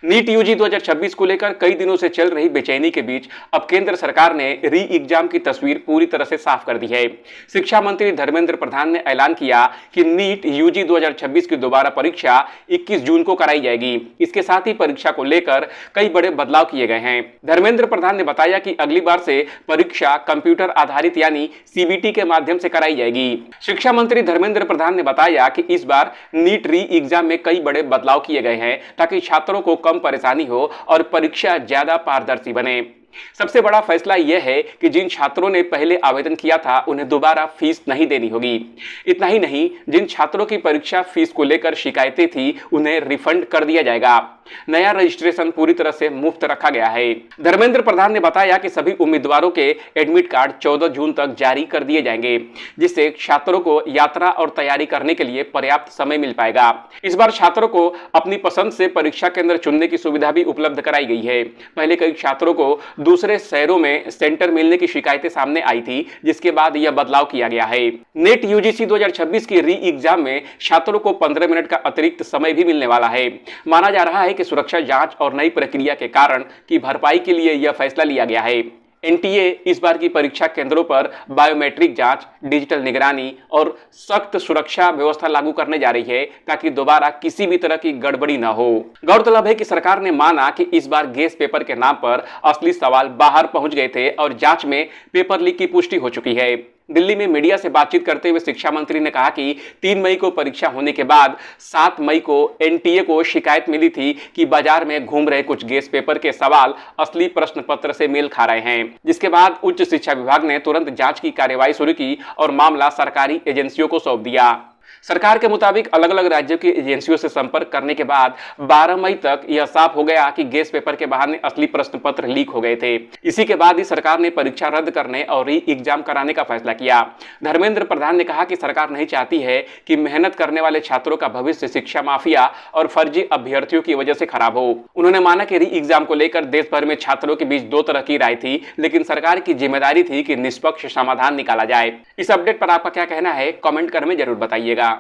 NEET UG 2026 को लेकर कई दिनों से चल रही बेचैनी के बीच अब केंद्र सरकार ने री एग्जाम की तस्वीर पूरी तरह से साफ कर दी है। शिक्षा मंत्री धर्मेंद्र प्रधान ने ऐलान किया कि नीट यूजी 2026 की दोबारा परीक्षा 21 जून को कराई जाएगी। इसके साथ ही परीक्षा को लेकर कई बड़े बदलाव किए गए हैं। धर्मेंद्र प्रधान ने बताया कि अगली बार से परीक्षा कंप्यूटर आधारित यानी सीबीटी के माध्यम से कराई जाएगी। शिक्षा मंत्री धर्मेंद्र प्रधान ने बताया कि इस बार नीट री एग्जाम में कई बड़े बदलाव किए गए हैं ताकि छात्रों को कम परेशानी हो और परीक्षा ज्यादा पारदर्शी बने। सबसे बड़ा फैसला यह है कि जिन छात्रों ने पहले आवेदन किया था उन्हें दोबारा फीस नहीं देनी होगी। इतना ही नहीं, जिन छात्रों की परीक्षा फीस को लेकर शिकायतें थी उन्हें रिफंड कर दिया जाएगा। नया रजिस्ट्रेशन पूरी तरह से मुफ्त रखा गया है। धर्मेंद्र प्रधान ने बताया कि सभी उम्मीदवारों के एडमिट कार्ड 14 जून तक जारी कर दिए जाएंगे, जिससे छात्रों को यात्रा और तैयारी करने के लिए पर्याप्त समय मिल पाएगा। इस बार छात्रों को अपनी पसंद से परीक्षा केंद्र चुनने की सुविधा भी उपलब्ध कराई गई है। पहले कई छात्रों को दूसरे शहरों में सेंटर मिलने की शिकायतें सामने आई थी, जिसके बाद यह बदलाव किया गया है। नेट यूजीसी 2026 की री एग्जाम में छात्रों को 15 मिनट का अतिरिक्त समय भी मिलने वाला है। माना जा रहा है कि सुरक्षा जांच और नई प्रक्रिया के कारण की भरपाई के लिए यह फैसला लिया गया है। एनटीए इस बार की परीक्षा केंद्रों पर बायोमेट्रिक जांच, डिजिटल निगरानी और सख्त सुरक्षा व्यवस्था लागू करने जा रही है ताकि दोबारा किसी भी तरह की गड़बड़ी न हो। गौरतलब है कि सरकार ने माना कि इस बार गेस पेपर के नाम पर असली सवाल बाहर पहुंच गए थे और जांच में पेपर लीक की पुष्टि हो चुकी है। दिल्ली में मीडिया से बातचीत करते हुए शिक्षा मंत्री ने कहा कि 3 मई को परीक्षा होने के बाद 7 मई को एनटीए को शिकायत मिली थी कि बाजार में घूम रहे कुछ गेस पेपर के सवाल असली प्रश्न पत्र से मेल खा रहे हैं, जिसके बाद उच्च शिक्षा विभाग ने तुरंत जांच की कार्यवाही शुरू की और मामला सरकारी एजेंसियों को सौंप दिया। सरकार के मुताबिक अलग अलग राज्यों की एजेंसियों से संपर्क करने के बाद 12 मई तक यह साफ हो गया कि गैस पेपर के बहाने असली प्रश्न पत्र लीक हो गए थे। इसी के बाद ही सरकार ने परीक्षा रद्द करने और री एग्जाम कराने का फैसला किया। धर्मेंद्र प्रधान ने कहा कि सरकार नहीं चाहती है कि मेहनत करने वाले छात्रों का भविष्य शिक्षा माफिया और फर्जी अभ्यर्थियों की वजह से खराब हो। उन्होंने माना कि री एग्जाम को लेकर देश भर में छात्रों के बीच 2 तरह की राय थी, लेकिन सरकार की जिम्मेदारी थी कि निष्पक्ष समाधान निकाला जाए। इस अपडेट पर आपका क्या कहना है, कमेंट कर में जरूर बताइएगा।